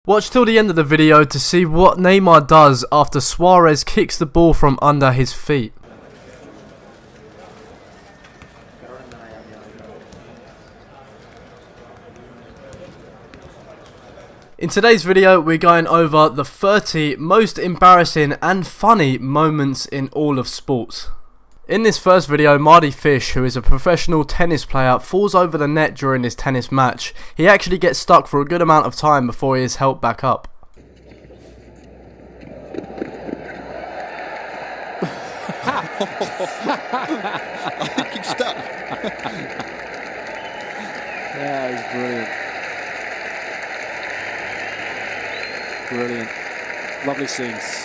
Watch till the end of the video to see what Neymar does after Suarez kicks the ball from under his feet. In today's video, we're going over the 30 most embarrassing and funny moments in all of sports. In this first video, Marty Fish, who is a professional tennis player, falls over the net during this tennis match. He actually gets stuck for a good amount of time before he is helped back up. I think he's stuck. That is brilliant. Brilliant. Lovely scenes.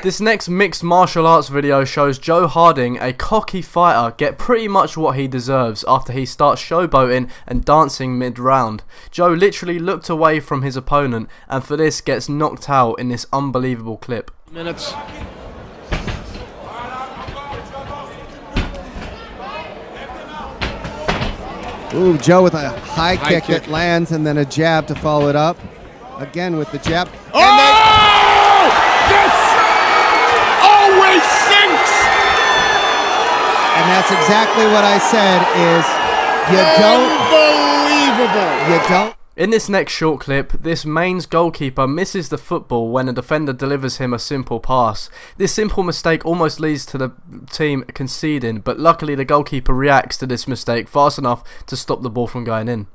This next mixed martial arts video shows Joe Harding, a cocky fighter, get pretty much what he deserves after he starts showboating and dancing mid-round. Joe literally looked away from his opponent and for this gets knocked out in this unbelievable clip. Minutes. Ooh, Joe with a high kick that lands and then a jab to follow it up. Again with the jab. Always sinks! And that's exactly what I said is you don't. In this next short clip, this Mainz goalkeeper misses the football when a defender delivers him a simple pass. This simple mistake almost leads to the team conceding, but luckily the goalkeeper reacts to this mistake fast enough to stop the ball from going in.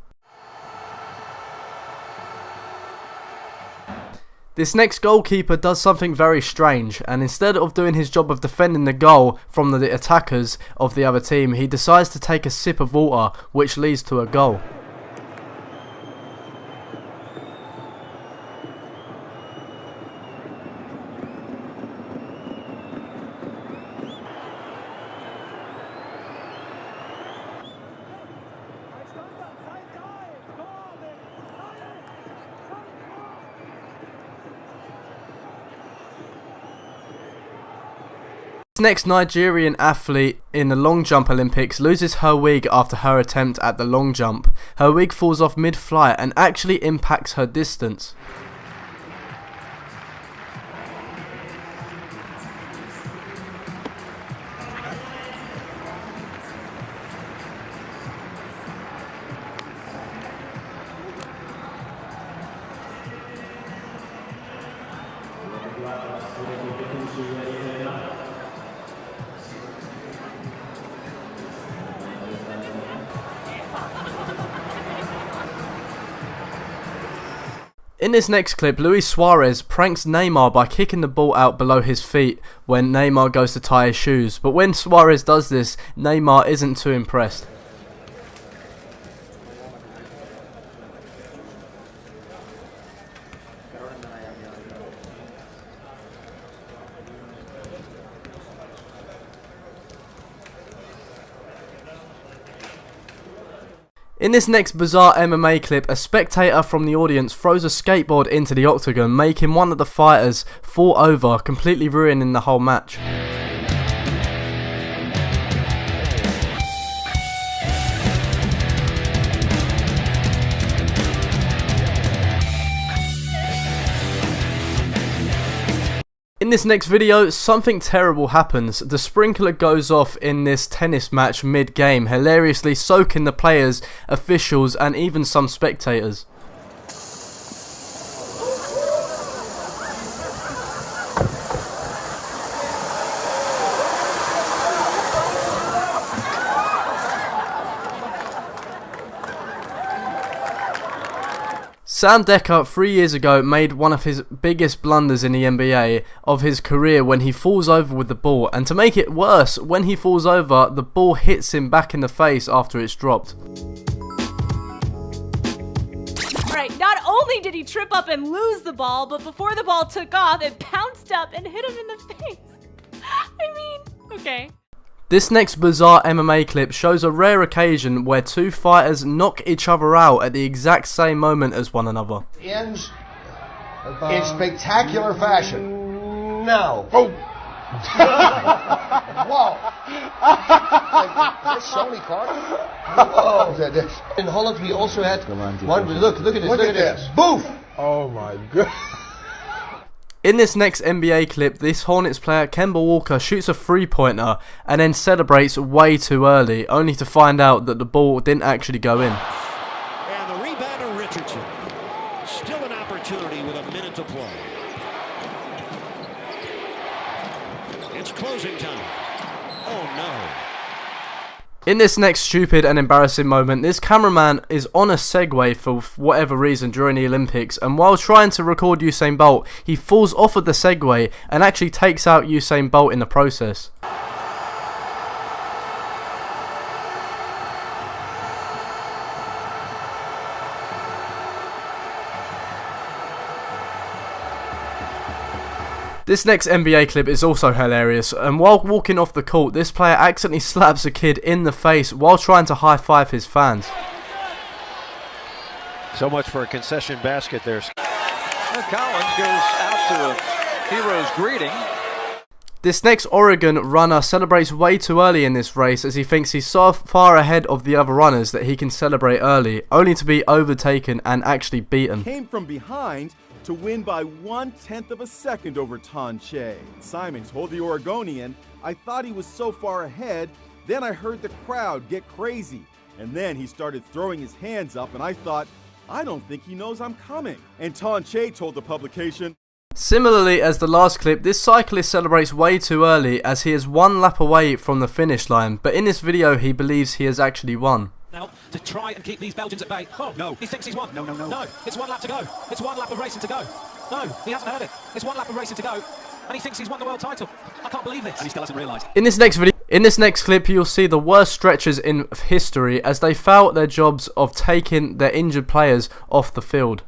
This next goalkeeper does something very strange, and instead of doing his job of defending the goal from the attackers of the other team, he decides to take a sip of water, which leads to a goal. This next Nigerian athlete in the long jump Olympics loses her wig after her attempt at the long jump. Her wig falls off mid-flight and actually impacts her distance. In this next clip, Luis Suarez pranks Neymar by kicking the ball out below his feet when Neymar goes to tie his shoes. But when Suarez does this, Neymar isn't too impressed. In this next bizarre MMA clip, a spectator from the audience throws a skateboard into the octagon, making one of the fighters fall over, completely ruining the whole match. In this next video, something terrible happens. The sprinkler goes off in this tennis match mid-game, hilariously soaking the players, officials and even some spectators. Sam Decker 3 years ago made one of his biggest blunders in the NBA of his career when he falls over with the ball, and to make it worse, when he falls over, the ball hits him back in the face after it's dropped. Alright, not only did he trip up and lose the ball, but before the ball took off, it bounced up and hit him in the face. I mean, okay. This next bizarre MMA clip shows a rare occasion where two fighters knock each other out at the exact same moment as one another. Ends in spectacular fashion. Now. Oh, Wow. That's Sony card. Whoa. In Holland we also had one. Look at this. Look at this. Boof. Oh my god. In this next NBA clip, this Hornets player, Kemba Walker, shoots a three-pointer and then celebrates way too early, only to find out that the ball didn't actually go in. And the rebounder, Richardson. Still an opportunity with a minute to play. It's closing time. Oh no. In this next stupid and embarrassing moment, this cameraman is on a Segway for whatever reason during the Olympics, and while trying to record Usain Bolt, he falls off of the Segway and actually takes out Usain Bolt in the process. This next NBA clip is also hilarious, and while walking off the court, this player accidentally slaps a kid in the face while trying to high-five his fans. So much for a concession basket there. Collins goes out to a hero's greeting. This next Oregon runner celebrates way too early in this race, as he thinks he's so far ahead of the other runners that he can celebrate early, only to be overtaken and actually beaten. Came from behind to win by 1/10 of a second over Tonche. Simon told the Oregonian, "I thought he was so far ahead, then I heard the crowd get crazy. And then he started throwing his hands up and I thought, I don't think he knows I'm coming." And Tonche told the publication, Similarly as the last clip, this cyclist celebrates way too early as he is one lap away from the finish line, but in this video he believes he has actually won. Now, to try and keep these Belgians at bay. Oh, no. He thinks he's won. No. No, it's 1 lap to go. It's 1 lap of racing to go. No, he hasn't heard it. It's 1 lap of racing to go. And he thinks he's won the world title. I can't believe this. And he still hasn't realised. In this next clip, you'll see the worst stretchers in history as they fail at their jobs of taking their injured players off the field.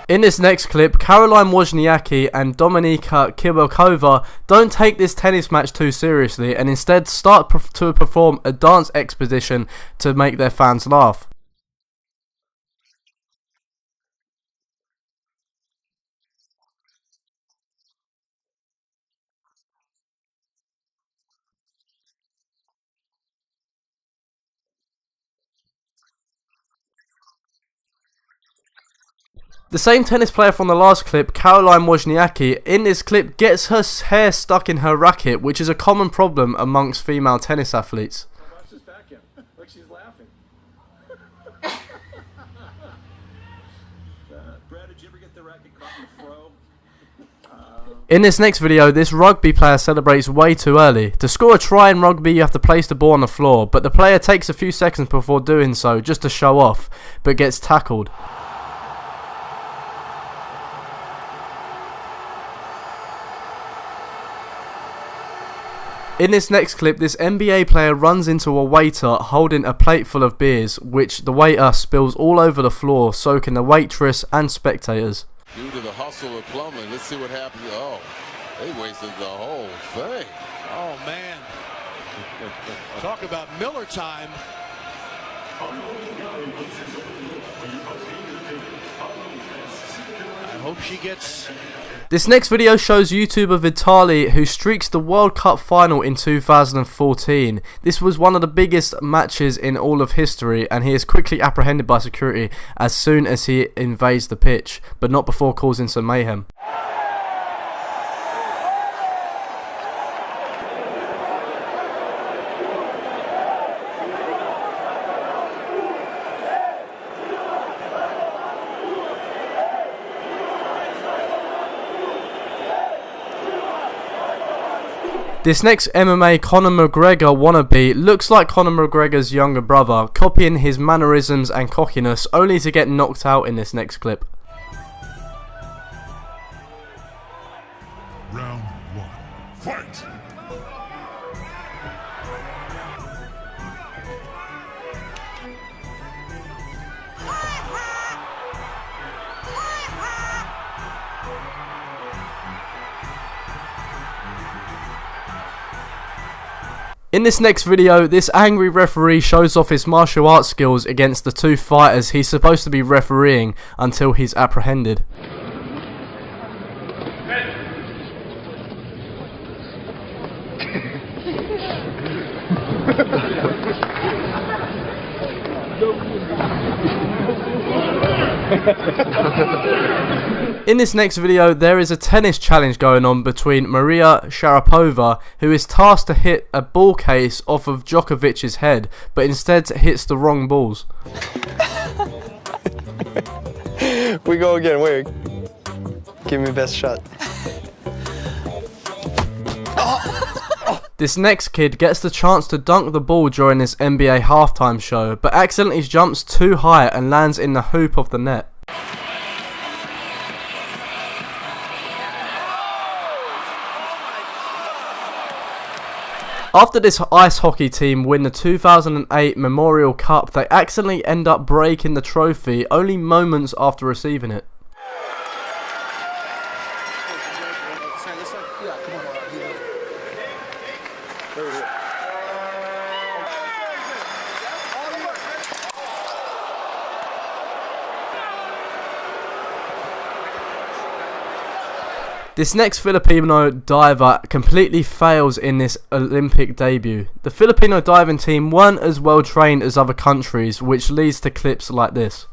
In this next clip, Caroline Wozniacki and Dominika Kibelkova don't take this tennis match too seriously and instead start to perform a dance exposition to make their fans laugh. The same tennis player from the last clip, Caroline Wozniacki, in this clip gets her hair stuck in her racket, which is a common problem amongst female tennis athletes. Like she's laughing. Brad, did you ever get the racket caught in the throw? In this next video, this rugby player celebrates way too early. To score a try in rugby, you have to place the ball on the floor, but the player takes a few seconds before doing so, just to show off, but gets tackled. In this next clip, this NBA player runs into a waiter holding a plate full of beers, which the waiter spills all over the floor, soaking the waitress and spectators. Due to the hustle of Plumlee, let's see what happens. Oh, they wasted the whole thing. Oh, man. Talk about Miller time. I hope she gets... This next video shows YouTuber Vitali, who streaks the World Cup final in 2014. This was one of the biggest matches in all of history, and he is quickly apprehended by security as soon as he invades the pitch, but not before causing some mayhem. This next MMA Conor McGregor wannabe looks like Conor McGregor's younger brother, copying his mannerisms and cockiness, only to get knocked out in this next clip. Round 1, fight! In this next video, this angry referee shows off his martial arts skills against the two fighters he's supposed to be refereeing until he's apprehended. In this next video, there is a tennis challenge going on between Maria Sharapova, who is tasked to hit a ball case off of Djokovic's head, but instead hits the wrong balls. We go again, wait. Give me best shot. This next kid gets the chance to dunk the ball during this NBA halftime show, but accidentally jumps too high and lands in the hoop of the net. After this ice hockey team win the 2008 Memorial Cup, they accidentally end up breaking the trophy only moments after receiving it. This next Filipino diver completely fails in this Olympic debut. The Filipino diving team weren't as well trained as other countries, which leads to clips like this.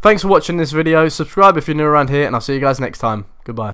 Thanks for watching this video. Subscribe if you're new around here, and I'll see you guys next time. Goodbye.